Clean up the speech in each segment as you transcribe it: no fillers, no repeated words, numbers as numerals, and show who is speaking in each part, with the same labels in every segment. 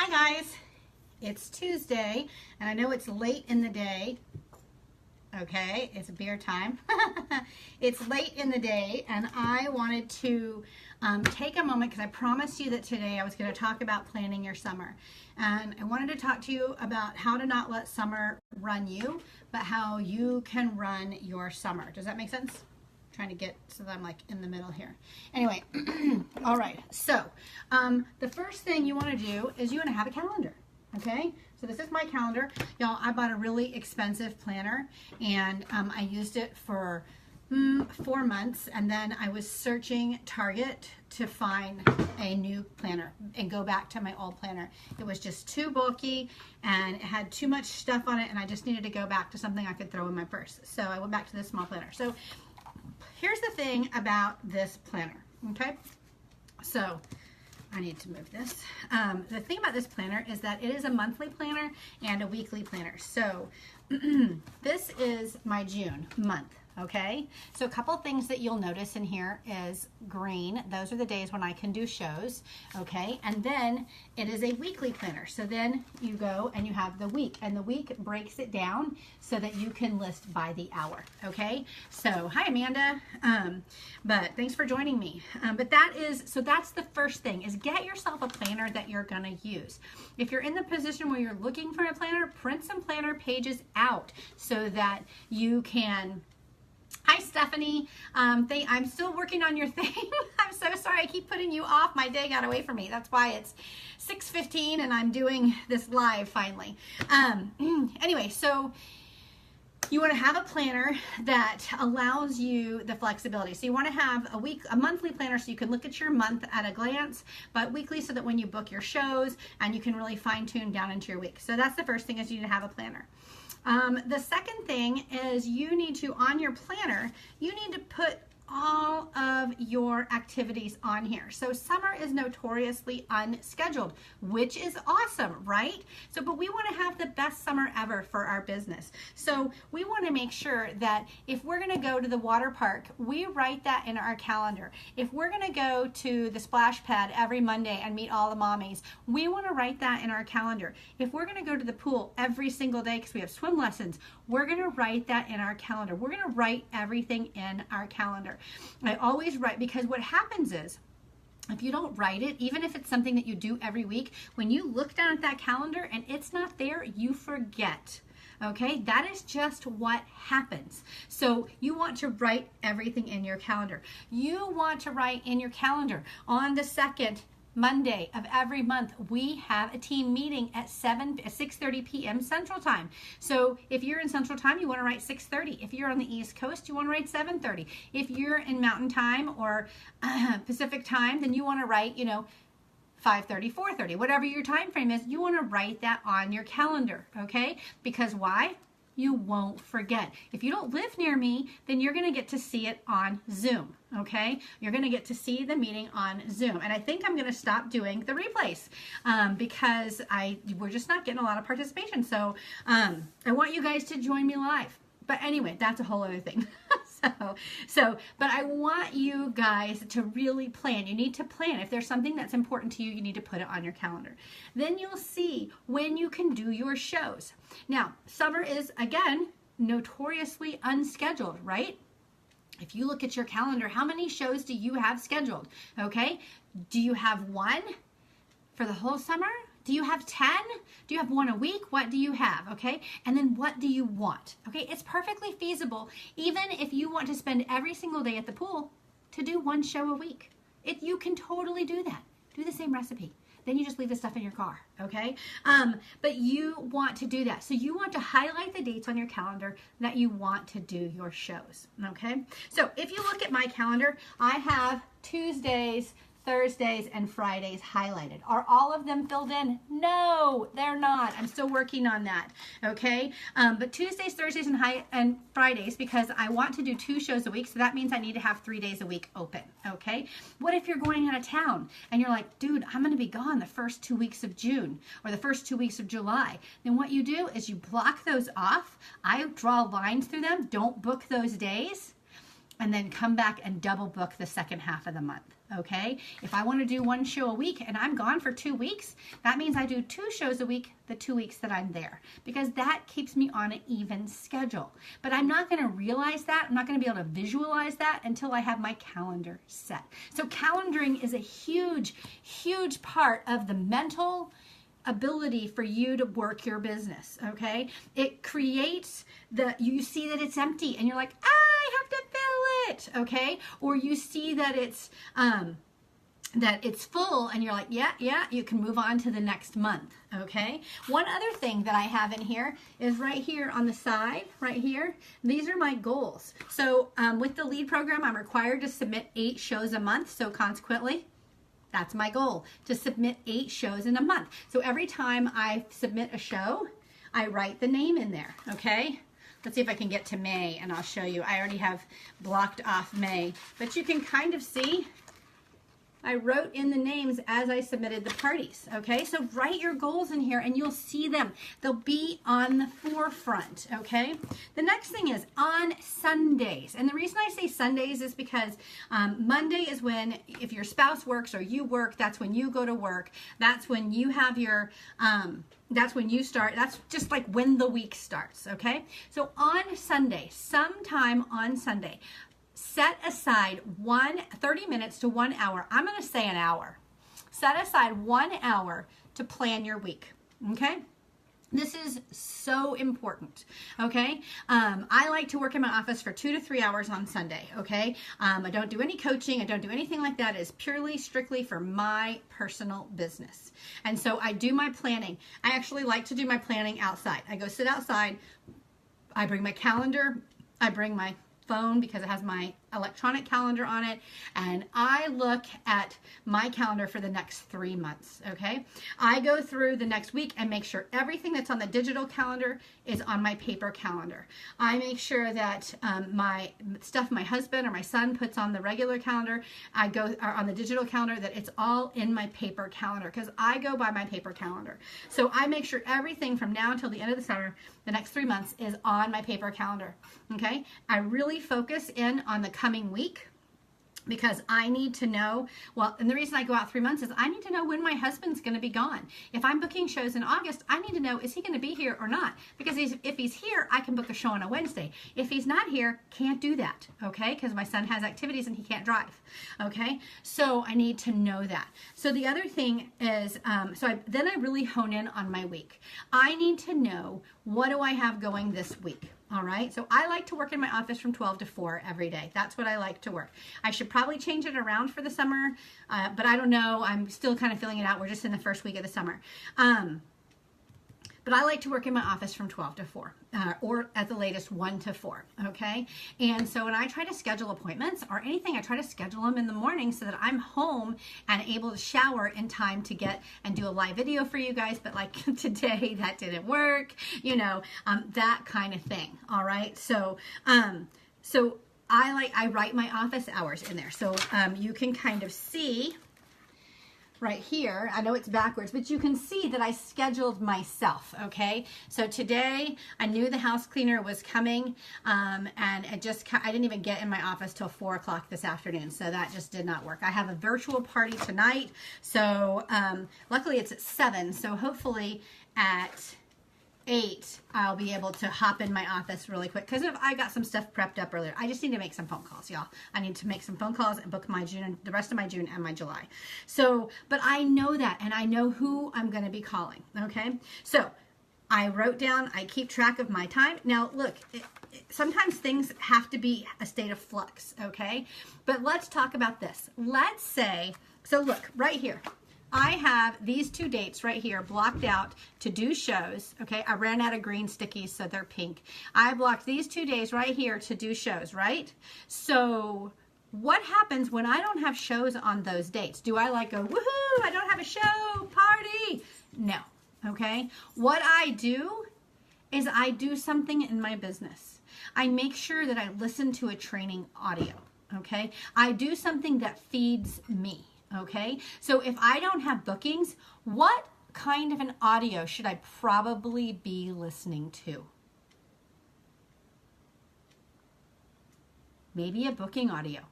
Speaker 1: Hi guys, it's Tuesday and I know it's late in the day. Okay, it's beer time. It's late in the day and I wanted to take a moment because I promised you that today I was going to talk about planning your summer. And I wanted to talk to you about how to not let summer run you, but how you can run your summer. Does that make sense? Trying to get so that I'm like in the middle here. Anyway, all right. So the first thing you want to do is you want to have a calendar. Okay, so this is my calendar. Y'all, I bought a really expensive planner and I used it for 4 months, and then I was searching Target to find a new planner and go back to my old planner. It was just too bulky and it had too much stuff on it, and I just needed to go back to something I could throw in my purse. So I went back to this small planner. So here's the thing about this planner, okay? So I need to move this. The thing about this planner is that it is a monthly planner and a weekly planner. So this is my June month. Okay, so a couple of things that you'll notice in here is green. Those are the days when I can do shows. Okay, and then it is a weekly planner. So then you go and you have the week, and the week breaks it down so that you can list by the hour. Okay, so hi Amanda, but thanks for joining me. But that's the first thing, is get yourself a planner that you're gonna use. If you're in the position where you're looking for a planner, print some planner pages out so that you can. Hi, Stephanie. I'm still working on your thing. I'm so sorry. I keep putting you off. My day got away from me. That's why it's 6:15 and I'm doing this live finally. Anyway, so you want to have a planner that allows you the flexibility. So you want to have a monthly planner so you can look at your month at a glance, but weekly so that when you book your shows and you can really fine tune down into your week. So that's the first thing, is you need to have a planner. The second thing is you need to, on your planner, you need to put all of your activities on here. So summer is notoriously unscheduled, which is awesome, right? So, but we want to have the best summer ever for our business. So we want to make sure that if we're going to go to the water park, we write that in our calendar. If we're going to go to the splash pad every Monday and meet all the mommies, we want to write that in our calendar. If we're going to go to the pool every single day because we have swim lessons, we're going to write that in our calendar. We're going to write everything in our calendar. I always write, because what happens is, if you don't write it, even if it's something that you do every week, when you look down at that calendar and it's not there, you forget. Okay, that is just what happens. So you want to write everything in your calendar. You want to write in your calendar on the second Monday of every month, we have a team meeting at 6:30 p.m. Central Time. So if you're in Central Time, you want to write 6:30. If you're on the East Coast, you want to write 7:30. If you're in Mountain Time or Pacific Time, then you want to write, 5:30, 4:30, whatever your time frame is, you want to write that on your calendar, okay? Because why? You won't forget. If you don't live near me, then you're going to get to see it on Zoom, okay? You're going to get to see the meeting on Zoom. And I think I'm going to stop doing the replays because we're just not getting a lot of participation. So I want you guys to join me live. But anyway, that's a whole other thing. But I want you guys to really plan. You need to plan. If there's something that's important to you, you need to put it on your calendar. Then you'll see when you can do your shows. Now, summer is, again, notoriously unscheduled, right? If you look at your calendar, how many shows do you have scheduled? Okay? Do you have one for the whole summer? Do you have 10? Do you have one a week? What do you have? Okay. And then what do you want? Okay. It's perfectly feasible, even if you want to spend every single day at the pool, to do one show a week. You can totally do that. Do the same recipe. Then you just leave the stuff in your car. Okay. But you want to do that. So you want to highlight the dates on your calendar that you want to do your shows. Okay. So if you look at my calendar, I have Tuesdays, Thursdays, and Fridays highlighted. Are all of them filled in? No, they're not. I'm still working on that, okay? But Tuesdays, Thursdays, and Fridays, because I want to do 2 shows a week, so that means I need to have 3 days a week open, okay? What if you're going out of town and you're like, dude, I'm going to be gone the first 2 weeks of June or the first 2 weeks of July? Then what you do is you block those off. I draw lines through them. Don't book those days. And then come back and double book the second half of the month. okay? If I want to do 1 show a week and I'm gone for 2 weeks, that means I do 2 shows a week the 2 weeks that I'm there, because that keeps me on an even schedule. But I'm not going to realize that. I'm not going to be able to visualize that until I have my calendar set. So calendaring is a huge, huge part of the mental ability for you to work your business, okay? It creates you see that it's empty and you're like, I have to fill it, okay? Or you see that it's full and you're like, yeah, you can move on to the next month, okay? One other thing that I have in here is right here on the side, right here. These are my goals. So with the LEAD program, I'm required to submit 8 shows a month. So consequently, that's my goal, to submit 8 shows in a month. So every time I submit a show, I write the name in there, okay? Let's see if I can get to May and I'll show you. I already have blocked off May, but you can kind of see I wrote in the names as I submitted the parties, okay? So write your goals in here and you'll see them. They'll be on the forefront, okay? The next thing is on Sundays. And the reason I say Sundays is because Monday is when, if your spouse works or you work, that's when you go to work. That's when you have your, that's when you start. That's just like when the week starts, okay? So on Sunday, sometime on Sunday, set aside 30 minutes to 1 hour. I'm going to say an hour. Set aside 1 hour to plan your week, okay? This is so important, okay? I like to work in my office for 2 to 3 hours on Sunday, okay? I don't do any coaching. I don't do anything like that. It's purely, strictly for my personal business. And so I do my planning. I actually like to do my planning outside. I go sit outside. I bring my calendar. I bring my phone because it has my electronic calendar on it, and I look at my calendar for the next 3 months, okay? I go through the next week and make sure everything that's on the digital calendar is on my paper calendar. I make sure that my stuff my husband or my son puts on the regular calendar, or on the digital calendar, that it's all in my paper calendar, because I go by my paper calendar. So I make sure everything from now until the end of the summer, the next 3 months, is on my paper calendar, okay? I really focus in on the coming week, because I need to know, well, and the reason I go out 3 months is I need to know when my husband's going to be gone. If I'm booking shows in August, I need to know, is he going to be here or not? Because if he's here, I can book a show on a Wednesday. If he's not here, can't do that, okay? Because my son has activities and he can't drive, okay? So I need to know that. So the other thing is, then I really hone in on my week. I need to know, what do I have going this week? All right, so I like to work in my office from 12 to 4 every day. That's what I like to work. I should probably change it around for the summer, but I don't know. I'm still kind of filling it out. We're just in the first week of the summer. But I like to work in my office from 12 to 4, or at the latest 1 to 4, okay? And so when I try to schedule appointments or anything, I try to schedule them in the morning so that I'm home and able to shower in time to get and do a live video for you guys. But like today, that didn't work, you know, that kind of thing, all right? So, I write my office hours in there. So you can kind of see right here, I know it's backwards, but you can see that I scheduled myself, okay? So today, I knew the house cleaner was coming, and I didn't even get in my office till 4 o'clock this afternoon, so that just did not work. I have a virtual party tonight, so luckily it's at 7, so hopefully at 8, I'll be able to hop in my office really quick, because I got some stuff prepped up earlier. I just need to make some phone calls, y'all. I need to make some phone calls and book my June, the rest of my June and my July. So, but I know that, and I know who I'm going to be calling, okay? So, I wrote down, I keep track of my time. Now, look, sometimes things have to be a state of flux, okay? But let's talk about this. Let's say, so look, right here. I have these 2 dates right here blocked out to do shows, okay? I ran out of green stickies, so they're pink. I blocked these 2 days right here to do shows, right? So what happens when I don't have shows on those dates? Do I like go, woohoo, I don't have a show, party? No, okay? What I do is I do something in my business. I make sure that I listen to a training audio, okay? I do something that feeds me. Okay, so if I don't have bookings, what kind of an audio should I probably be listening to? Maybe a booking audio.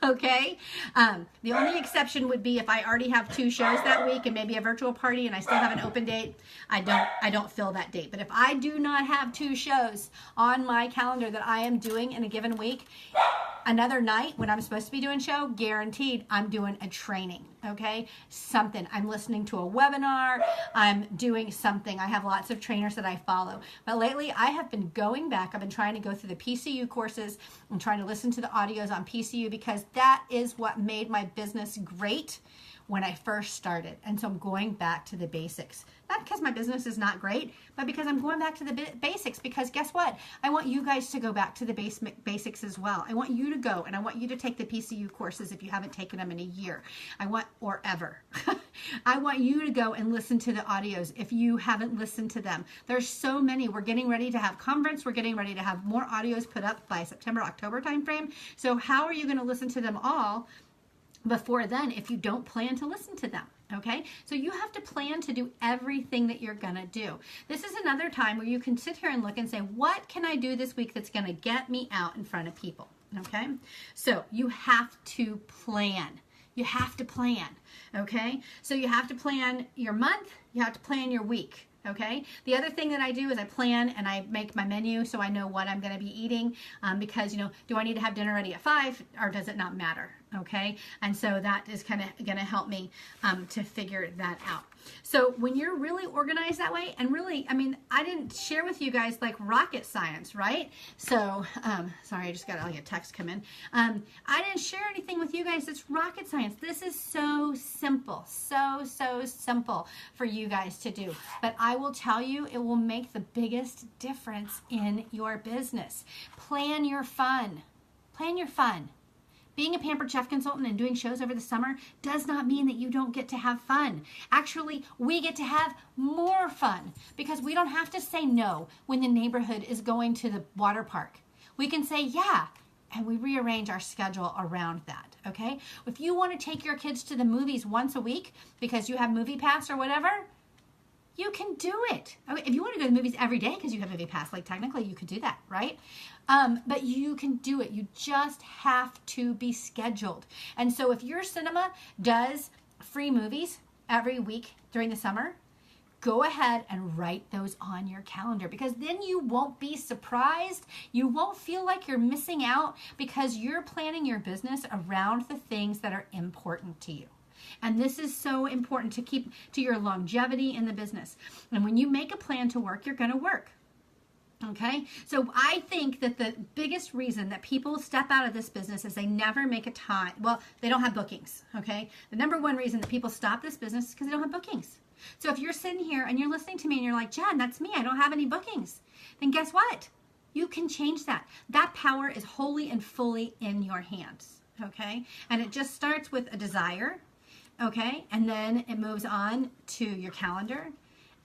Speaker 1: Okay. The only exception would be if I already have 2 shows that week and maybe a virtual party and I still have an open date. I don't fill that date. But if I do not have 2 shows on my calendar that I am doing in a given week, another night when I'm supposed to be doing show, guaranteed I'm doing a training, okay? Something. I'm listening to a webinar. I'm doing something. I have lots of trainers that I follow. But lately I have been going back. I've been trying to go through the PCU courses. I'm trying to listen to the audios on PCU because that is what made my business great when I first started. And so I'm going back to the basics. Not because my business is not great, but because I'm going back to the basics. Because guess what? I want you guys to go back to the basics as well. I want you to go and I want you to take the PCU courses if you haven't taken them in a year. Or ever. I want you to go and listen to the audios if you haven't listened to them. There's so many. We're getting ready to have conference. We're getting ready to have more audios put up by September, October timeframe. So how are you going to listen to them all before then if you don't plan to listen to them? Okay, so you have to plan to do everything that you're gonna do. This is another time where you can sit here and look and say, what can I do this week that's gonna get me out in front of people? Okay, so you have to plan. You have to plan. Okay, so you have to plan your month, you have to plan your week. Okay. The other thing that I do is I plan and I make my menu so I know what I'm going to be eating because, do I need to have dinner ready at 5 or does it not matter? Okay. And so that is kind of going to help me to figure that out. So when you're really organized that way, and really, I didn't share with you guys like rocket science, right? So, sorry, I just got a text come in. I didn't share anything with you guys. It's rocket science. This is so simple, so simple for you guys to do. But I will tell you, it will make the biggest difference in your business. Plan your fun. Plan your fun. Being a Pampered Chef consultant and doing shows over the summer does not mean that you don't get to have fun. Actually, we get to have more fun because we don't have to say no when the neighborhood is going to the water park. We can say yeah, and we rearrange our schedule around that, okay? If you want to take your kids to the movies once a week because you have Movie Pass or whatever, you can do it. Okay, if you want to go to the movies every day because you have Movie Pass, like technically you could do that, right? But you can do it. You just have to be scheduled. And so if your cinema does free movies every week during the summer, go ahead and write those on your calendar because then you won't be surprised. You won't feel like you're missing out because you're planning your business around the things that are important to you. And this is so important to keep to your longevity in the business. And when you make a plan to work, you're going to work. Okay, so I think that the biggest reason that people step out of this business is they never make a time. Well, they don't have bookings. Okay, the number one reason that people stop this business is because they don't have bookings. So if you're sitting here and you're listening to me and you're like, Jen, that's me, I don't have any bookings, then guess what? You can change that. That power is wholly and fully in your hands. Okay, and it just starts with a desire. Okay, and then it moves on to your calendar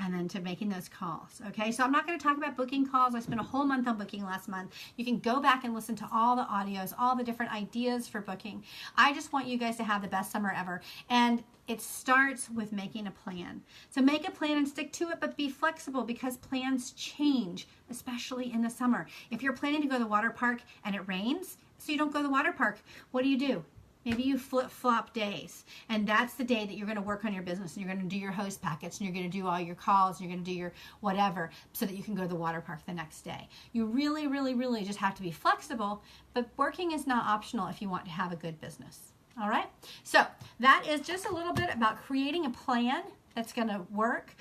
Speaker 1: and then to making those calls. Okay, so I'm not going to talk about booking calls. I spent a whole month on booking last month. You can go back and listen to all the audios, all the different ideas for booking. I just want you guys to have the best summer ever. And it starts with making a plan. So make a plan and stick to it, but be flexible because plans change, especially in the summer. If you're planning to go to the water park and it rains, so you don't go to the water park, what do? Maybe you flip-flop days, and that's the day that you're going to work on your business, and you're going to do your host packets, and you're going to do all your calls, and you're going to do your whatever, so that you can go to the water park the next day. You really, really, really just have to be flexible, but working is not optional if you want to have a good business. All right? So that is just a little bit about creating a plan that's going to work.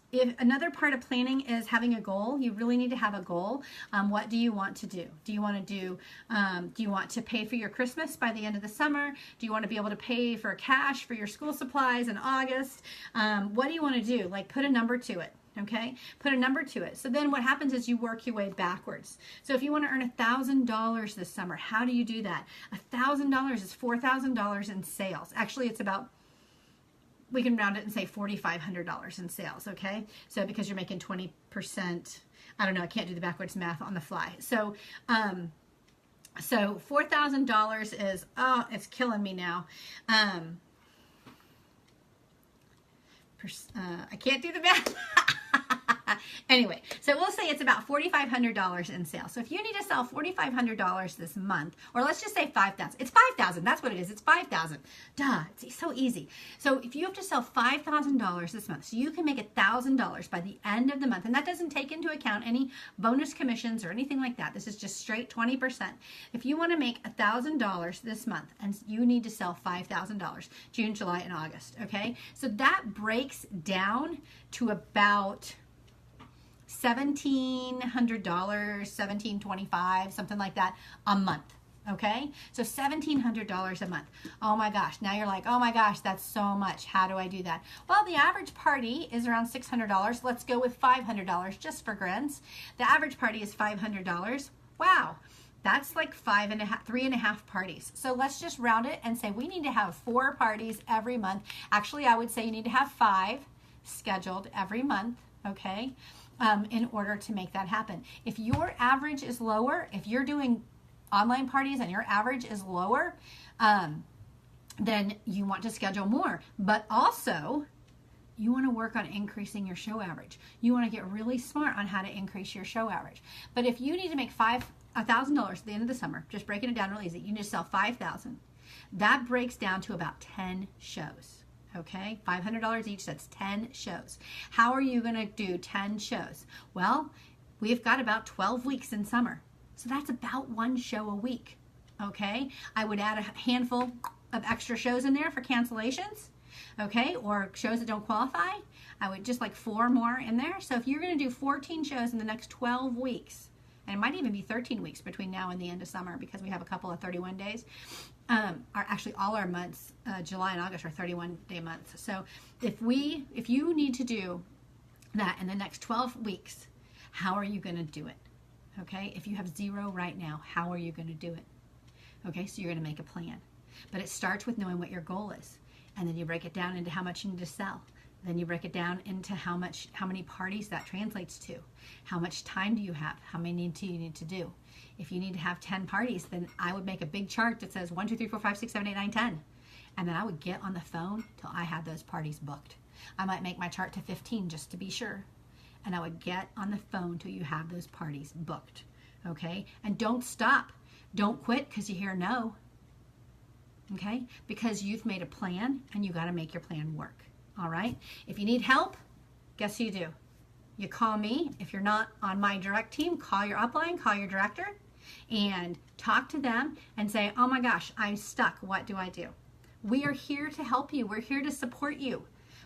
Speaker 1: If another part of planning is having a goal, you really need to have a goal. What do you want to do? Do you want to pay for your Christmas by the end of the summer? Do you want to be able to pay for cash for your school supplies in August? What do you want to do? Like put a number to it. Okay, put a number to it. So then what happens is you work your way backwards. So if you want to earn $1,000 this summer, how do you do that? $1,000 is $4,000 in sales. Actually, it's about, we can round it and say $4,500 in sales, okay? So because you're making 20%, I don't know, I can't do the backwards math on the fly. So, so $4,000 is, oh, it's killing me now. I can't do the math. Anyway, so we'll say it's about $4,500 in sales. So if you need to sell $4,500 this month, or let's just say 5,000, it's 5,000. That's what it is. It's 5,000. Duh, it's so easy. So if you have to sell $5,000 this month, so you can make $1,000 by the end of the month, and that doesn't take into account any bonus commissions or anything like that. This is just straight 20%. If you want to make $1,000 this month and you need to sell $5,000, June, July, and August, okay? So that breaks down to about $1,700, $1,725, something like that a month. Okay, so $1,700 a month. Oh my gosh, now you're like, oh my gosh, that's so much. How do I do that? Well, the average party is around $600. Let's go with $500 just for grins. The average party is $500. Wow, that's like 3.5 parties. So let's just round it and say we need to have 4 parties every month. Actually, I would say you need to have 5 scheduled every month, okay, in order to make that happen. If your average is lower, if you're doing online parties and your average is lower, then you want to schedule more. But also, you want to work on increasing your show average. You want to get really smart on how to increase your show average. But if you need to make $1,000 at the end of the summer, just breaking it down real easy, you need to sell 5,000. That breaks down to about 10 shows. Okay, $500 each, that's 10 shows. How are you going to do 10 shows? Well, we've got about 12 weeks in summer. So that's about 1 show a week, okay? I would add a handful of extra shows in there for cancellations, okay? Or shows that don't qualify. I would just like 4 more in there. So if you're gonna do 14 shows in the next 12 weeks, and it might even be 13 weeks between now and the end of summer because we have a couple of 31 days, actually all our months, July and August are 31-day months. So if you need to do that in the next 12 weeks, how are you gonna do it? Okay, if you have 0 right now, how are you going to do it? Okay, so you're going to make a plan. But it starts with knowing what your goal is. And then you break it down into how much you need to sell. Then you break it down into how many parties that translates to. How much time do you have? How many do you need to do? If you need to have 10 parties, then I would make a big chart that says 1, 2, 3, 4, 5, 6, 7, 8, 9, 10. And then I would get on the phone till I had those parties booked. I might make my chart to 15 just to be sure. And I would get on the phone till you have those parties booked, okay? And don't stop. Don't quit because you hear no, okay? Because you've made a plan and you got to make your plan work, all right? If you need help, guess who you do? You call me. If you're not on my direct team, call your upline, call your director, and talk to them and say, oh my gosh, I'm stuck. What do I do? We are here to help you. We're here to support you.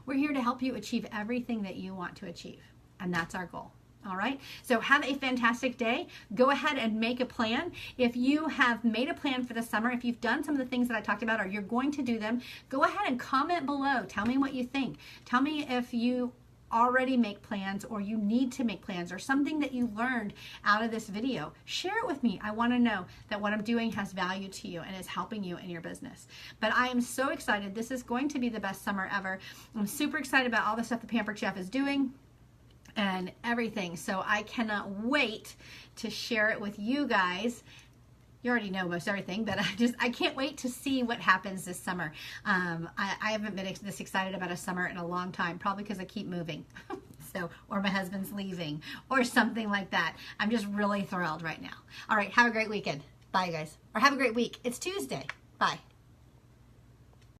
Speaker 1: We're here to help you achieve everything that you want to achieve. And that's our goal. All right. So have a fantastic day. Go ahead and make a plan. If you have made a plan for the summer, if you've done some of the things that I talked about or you're going to do them, go ahead and comment below. Tell me what you think. Tell me if you already make plans or you need to make plans or something that you learned out of this video. Share it with me. I want to know that what I'm doing has value to you and is helping you in your business. But I am so excited. This is going to be the best summer ever. I'm super excited about all the stuff the Pampered Chef is doing and everything. So I cannot wait to share it with you guys. You already know most everything, but I can't wait to see what happens this summer. I haven't been this excited about a summer in a long time, probably because I keep moving. So, or my husband's leaving or something like that. I'm just really thrilled right now. All right, have a great weekend. Bye, guys. Or have a great week. It's Tuesday. Bye.